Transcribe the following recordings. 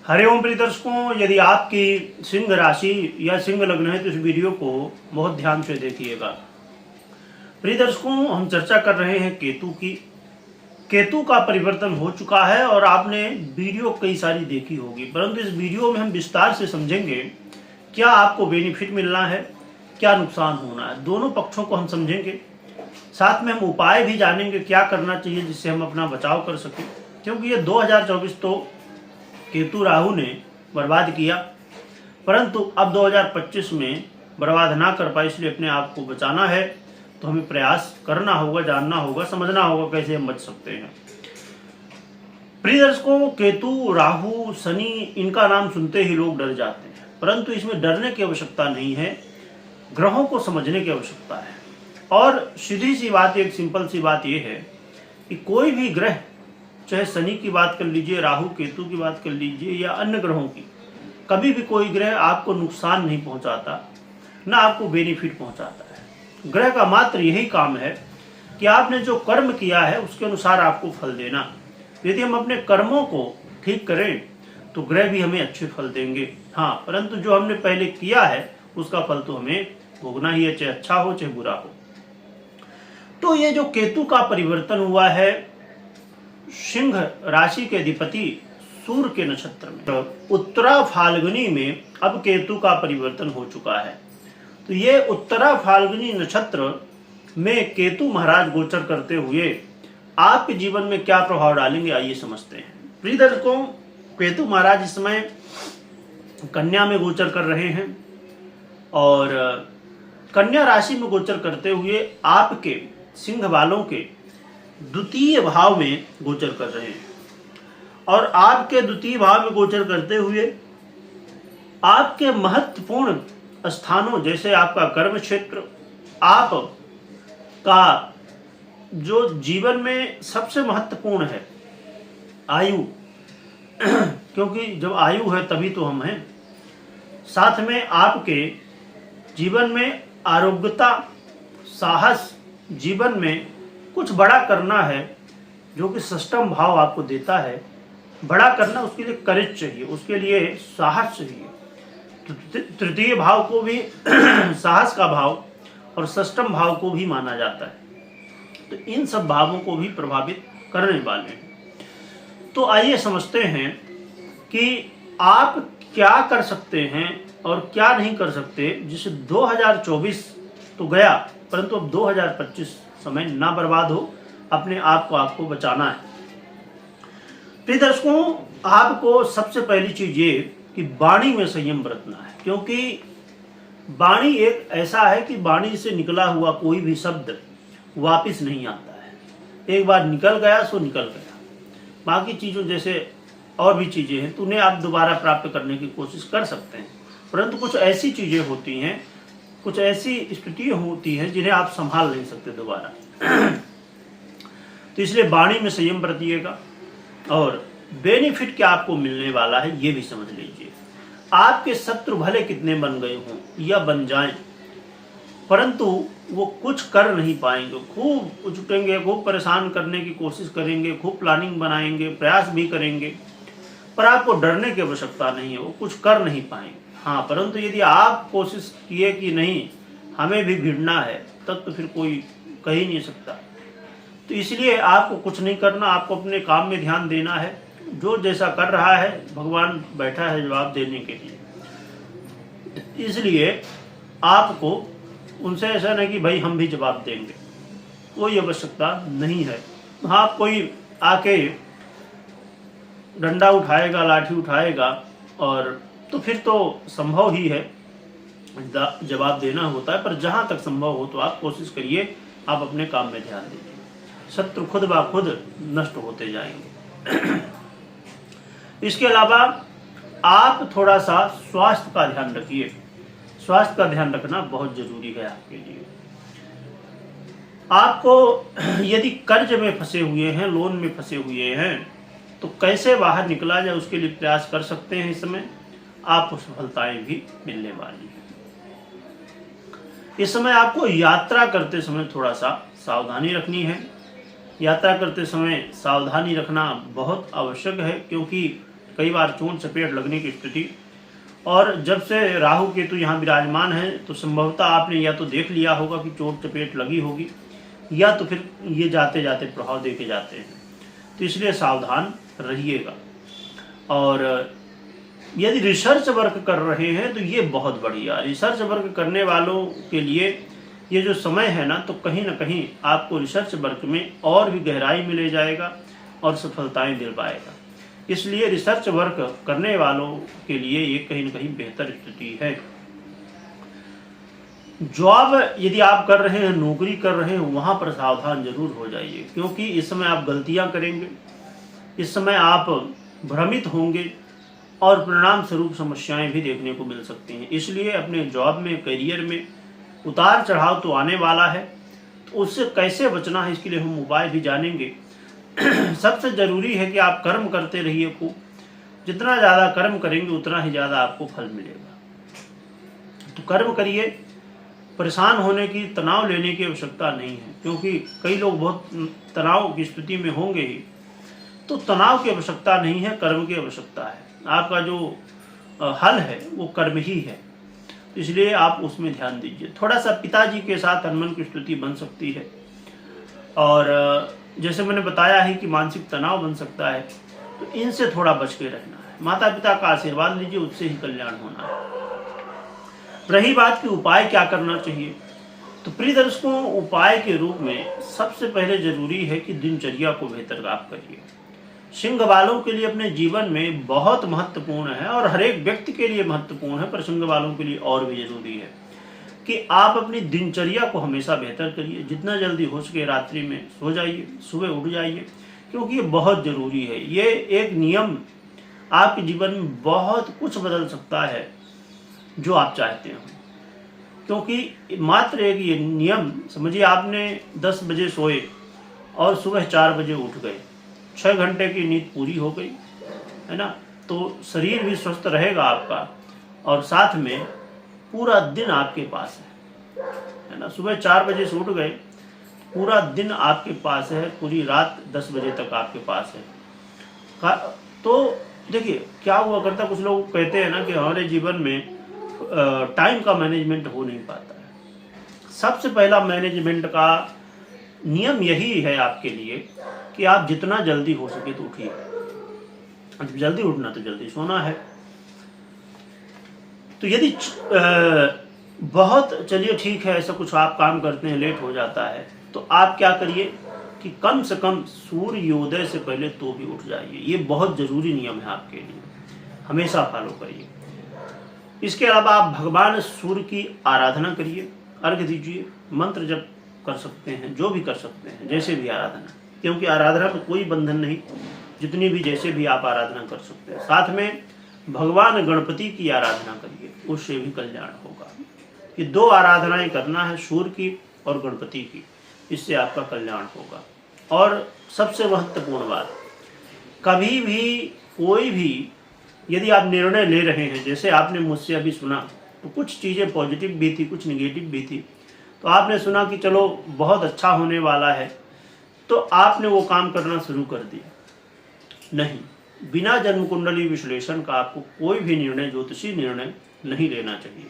हरिओम प्रिय दर्शकों, यदि आपकी सिंह राशि या सिंह लग्न है तो इस वीडियो को बहुत ध्यान से देखिएगा। प्रिय दर्शकों, हम चर्चा कर रहे हैं केतु की। केतु का परिवर्तन हो चुका है और आपने वीडियो कई सारी देखी होगी, परंतु इस वीडियो में हम विस्तार से समझेंगे क्या आपको बेनिफिट मिलना है, क्या नुकसान होना है। दोनों पक्षों को हम समझेंगे, साथ में हम उपाय भी जानेंगे क्या करना चाहिए जिससे हम अपना बचाव कर सकें। क्योंकि ये 2024 तो केतु राहु ने बर्बाद किया, परंतु अब 2025 में बर्बाद ना कर पाए, इसलिए अपने आप को बचाना है तो हमें प्रयास करना होगा, जानना होगा, समझना होगा कैसे हम बच सकते हैं। प्रिय दर्शकों, केतु, राहु, शनि, इनका नाम सुनते ही लोग डर जाते हैं, परंतु इसमें डरने की आवश्यकता नहीं है, ग्रहों को समझने की आवश्यकता है। और सीधी सी बात, एक सिंपल सी बात यह है कि कोई भी ग्रह, चाहे शनि की बात कर लीजिए, राहु केतु की बात कर लीजिए या अन्य ग्रहों की, कभी भी कोई ग्रह आपको नुकसान नहीं पहुंचाता, ना आपको बेनिफिट पहुंचाता है। ग्रह का मात्र यही काम है कि आपने जो कर्म किया है उसके अनुसार आपको फल देना। यदि हम अपने कर्मों को ठीक करें तो ग्रह भी हमें अच्छे फल देंगे। हाँ, परंतु जो हमने पहले किया है उसका फल तो हमें भोगना ही है, चाहे अच्छा हो चाहे बुरा हो। तो ये जो केतु का परिवर्तन हुआ है सिंह राशि के अधिपति सूर्य के नक्षत्र में, तो उत्तरा फाल्गुनी में अब केतु का परिवर्तन हो चुका है। तो ये उत्तरा फाल्गुनी नक्षत्र में केतु महाराज गोचर करते हुए आपके जीवन में क्या प्रभाव डालेंगे, आइए समझते हैं। प्रिय दर्शकों, केतु महाराज इस समय कन्या में गोचर कर रहे हैं और कन्या राशि में गोचर करते हुए आपके सिंह वालों के द्वितीय भाव में गोचर कर रहे हैं। और आपके द्वितीय भाव में गोचर करते हुए आपके महत्वपूर्ण स्थानों, जैसे आपका कर्म क्षेत्र, आप का जो जीवन में सबसे महत्वपूर्ण है आयु, क्योंकि जब आयु है तभी तो हम हैं, साथ में आपके जीवन में आरोग्यता, साहस, जीवन में कुछ बड़ा करना है जो कि षष्ठम भाव आपको देता है। बड़ा करना, उसके लिए करेज चाहिए, उसके लिए साहस चाहिए। तो तृतीय भाव को भी साहस का भाव और षष्ठम भाव को भी माना जाता है, तो इन सब भावों को भी प्रभावित करने वाले हैं। तो आइए समझते हैं कि आप क्या कर सकते हैं और क्या नहीं कर सकते, जिससे 2024 तो गया परंतु अब 2025 समय ना बर्बाद हो, अपने आप को आपको बचाना है। प्रिय दर्शकों, आपको सबसे पहली चीज ये कि वाणी में संयम बरतना है, क्योंकि वाणी एक ऐसा है कि वाणी से निकला हुआ कोई भी शब्द वापस नहीं आता है। एक बार निकल गया सो निकल गया। बाकी चीजों जैसे और भी चीजें हैं तो उन्हें आप दोबारा प्राप्त करने की कोशिश कर सकते हैं, परंतु कुछ ऐसी चीजें होती हैं, कुछ ऐसी स्थितियां होती हैं जिन्हें आप संभाल नहीं सकते दोबारा। तो इसलिए वाणी में संयम बरतिएगा। और बेनिफिट क्या आपको मिलने वाला है ये भी समझ लीजिए। आपके शत्रु भले कितने बन गए हों या बन जाएं, परंतु वो कुछ कर नहीं पाएंगे। खूब उछटेंगे, खूब परेशान करने की कोशिश करेंगे, खूब प्लानिंग बनाएंगे, प्रयास भी करेंगे, पर आपको डरने की आवश्यकता नहीं है, वो कुछ कर नहीं पाएंगे। हाँ, परंतु यदि आप कोशिश किए कि नहीं हमें भी भिड़ना है, तब तो फिर कोई कह ही नहीं सकता। तो इसलिए आपको कुछ नहीं करना, आपको अपने काम में ध्यान देना है। जो जैसा कर रहा है भगवान बैठा है जवाब देने के लिए, इसलिए आपको उनसे ऐसा नहीं कि भाई हम भी जवाब देंगे, कोई आवश्यकता नहीं है। हाँ, कोई आके डंडा उठाएगा, लाठी उठाएगा, और तो फिर तो संभव ही है जवाब देना होता है, पर जहां तक संभव हो तो आप कोशिश करिए, आप अपने काम में ध्यान दीजिए। शत्रु खुद ब खुद नष्ट होते जाएंगे। इसके अलावा आप थोड़ा सा स्वास्थ्य का ध्यान रखिए। स्वास्थ्य का ध्यान रखना बहुत जरूरी है आपके लिए। आपको यदि कर्ज में फंसे हुए हैं, लोन में फंसे हुए हैं, तो कैसे बाहर निकला जाए उसके लिए प्रयास कर सकते हैं। इस समय आपको सफलताएं भी मिलने वाली है। इस समय आपको यात्रा करते समय थोड़ा सा सावधानी रखनी है। यात्रा करते समय सावधानी रखना बहुत आवश्यक है, क्योंकि कई बार चोट चपेट लगने की स्थिति। और जब से राहु केतु यहाँ विराजमान है तो संभवतः आपने या तो देख लिया होगा कि चोट चपेट लगी होगी, या तो फिर ये जाते जाते प्रभाव देके जाते हैं। तो इसलिए सावधान रहिएगा। और यदि रिसर्च वर्क कर रहे हैं तो ये बहुत बढ़िया, रिसर्च वर्क करने वालों के लिए ये जो समय है ना, तो कहीं ना कहीं आपको रिसर्च वर्क में और भी गहराई मिले जाएगा और सफलताएं दिल पाएगा। इसलिए रिसर्च वर्क करने वालों के लिए ये कहीं ना कहीं बेहतर स्थिति है। जॉब यदि आप कर रहे हैं, नौकरी कर रहे हैं, वहां पर सावधान जरूर हो जाइए, क्योंकि इस समय आप गलतियां करेंगे, इस समय आप भ्रमित होंगे और परिणाम स्वरूप समस्याएं भी देखने को मिल सकती हैं। इसलिए अपने जॉब में, करियर में उतार चढ़ाव तो आने वाला है, तो उससे कैसे बचना है इसके लिए हम उपाय भी जानेंगे। सबसे जरूरी है कि आप कर्म करते रहिए को, जितना ज़्यादा कर्म करेंगे उतना ही ज़्यादा आपको फल मिलेगा। तो कर्म करिए, परेशान होने की, तनाव लेने की आवश्यकता नहीं है, क्योंकि कई लोग बहुत तनाव की स्थिति में होंगे ही। तो तनाव की आवश्यकता नहीं है, कर्म की आवश्यकता है। आपका जो हल है वो कर्म ही है, इसलिए आप उसमें ध्यान दीजिए। थोड़ा सा पिताजी के साथ अनबन की स्थिति बन सकती है, और जैसे मैंने बताया है कि मानसिक तनाव बन सकता है, तो इनसे थोड़ा बच के रहना है। माता पिता का आशीर्वाद लीजिए, उससे ही कल्याण होना है। रही बात कि उपाय क्या करना चाहिए, तो प्रिय दर्शकों, उपाय के रूप में सबसे पहले जरूरी है कि दिनचर्या को बेहतर आप करिए। सिंह वालों के लिए अपने जीवन में बहुत महत्वपूर्ण है, और हर एक व्यक्ति के लिए महत्वपूर्ण है, पर सिंह वालों के लिए और भी जरूरी है कि आप अपनी दिनचर्या को हमेशा बेहतर करिए। जितना जल्दी हो सके रात्रि में सो जाइए, सुबह उठ जाइए, क्योंकि ये बहुत जरूरी है। ये एक नियम आपके जीवन में बहुत कुछ बदल सकता है जो आप चाहते हो। क्योंकि मात्र एक ये नियम समझिए, आपने 10 बजे सोए और सुबह 4 बजे उठ गए, 6 घंटे की नींद पूरी हो गई है ना, तो शरीर भी स्वस्थ रहेगा आपका, और साथ में पूरा दिन आपके पास है ना। सुबह 4 बजे से उठ गए, पूरा दिन आपके पास है, पूरी रात 10 बजे तक आपके पास है। तो देखिए क्या हुआ करता, कुछ लोग कहते हैं ना कि हमारे जीवन में टाइम का मैनेजमेंट हो नहीं पाता है। सबसे पहला मैनेजमेंट का नियम यही है आपके लिए कि आप जितना जल्दी हो सके तो उठिए। जल्दी उठना तो जल्दी सोना है। तो यदि बहुत चलिए ठीक है, ऐसा कुछ आप काम करते हैं, लेट हो जाता है, तो आप क्या करिए कि कम से कम सूर्योदय से पहले तो भी उठ जाइए। ये बहुत जरूरी नियम है आपके लिए, हमेशा फॉलो करिए। इसके अलावा आप भगवान सूर्य की आराधना करिए, अर्घ दीजिए, मंत्र जप कर सकते हैं, जो भी कर सकते हैं, जैसे भी आराधना, क्योंकि आराधना में कोई बंधन नहीं, जितनी भी जैसे भी आप आराधना कर सकते हैं। साथ में भगवान गणपति की आराधना करिए, उससे भी कल्याण होगा। ये 2 आराधनाएं करना है, सूर्य की और गणपति की, इससे आपका कल्याण होगा। और सबसे महत्वपूर्ण बात, कभी भी कोई भी यदि आप निर्णय ले रहे हैं, जैसे आपने मुझसे अभी सुना, तो कुछ चीज़ें पॉजिटिव भी थी, कुछ निगेटिव भी थी, तो आपने सुना कि चलो बहुत अच्छा होने वाला है, तो आपने वो काम करना शुरू कर दिया। नहीं, बिना जन्म कुंडली विश्लेषण का आपको कोई भी निर्णय, ज्योतिषी निर्णय नहीं लेना चाहिए,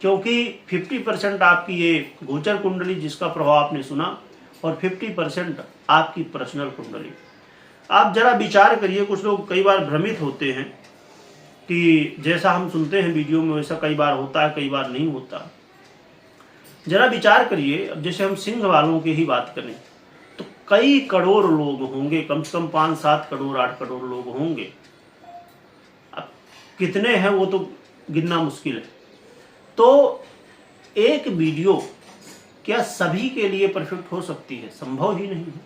क्योंकि 50% आपकी ये गोचर कुंडली जिसका प्रभाव आपने सुना, और 50% आपकी पर्सनल कुंडली। आप जरा विचार करिए, कुछ लोग कई बार भ्रमित होते हैं कि जैसा हम सुनते हैं वीडियो में वैसा कई बार होता है, कई बार नहीं होता। जरा विचार करिए, अब जैसे हम सिंह वालों की ही बात करें तो कई करोड़ लोग होंगे, कम से कम 5-7 करोड़ 8 करोड़ लोग होंगे। अब कितने हैं वो तो गिनना मुश्किल है। तो एक वीडियो क्या सभी के लिए परफेक्ट हो सकती है? संभव ही नहीं है,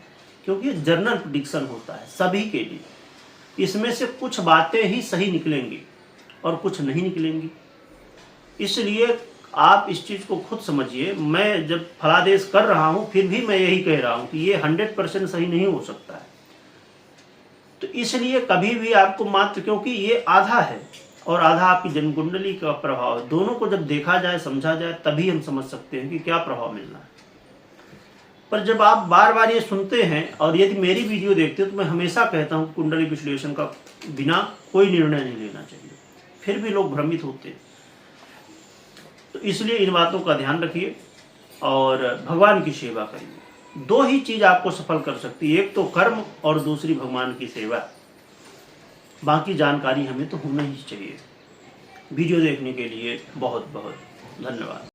क्योंकि जनरल प्रेडिक्शन होता है सभी के लिए। इसमें से कुछ बातें ही सही निकलेंगी और कुछ नहीं निकलेंगी। इसलिए आप इस चीज़ को खुद समझिए। मैं जब फलादेश कर रहा हूं, फिर भी मैं यही कह रहा हूं कि ये 100% सही नहीं हो सकता है। तो इसलिए कभी भी आपको मात्र, क्योंकि ये आधा है और आधा आपकी जन्म कुंडली का प्रभाव है, दोनों को जब देखा जाए, समझा जाए, तभी हम समझ सकते हैं कि क्या प्रभाव मिलना है। पर जब आप बार बार ये सुनते हैं और यदि मेरी वीडियो देखते हो तो मैं हमेशा कहता हूँ कुंडली विश्लेषण का बिना कोई निर्णय नहीं लेना चाहिए, फिर भी लोग भ्रमित होते हैं। तो इसलिए इन बातों का ध्यान रखिए और भगवान की सेवा करिए। दो ही चीज आपको सफल कर सकती है, एक तो कर्म और दूसरी भगवान की सेवा। बाकी जानकारी हमें तो होना ही चाहिए। वीडियो देखने के लिए बहुत बहुत धन्यवाद।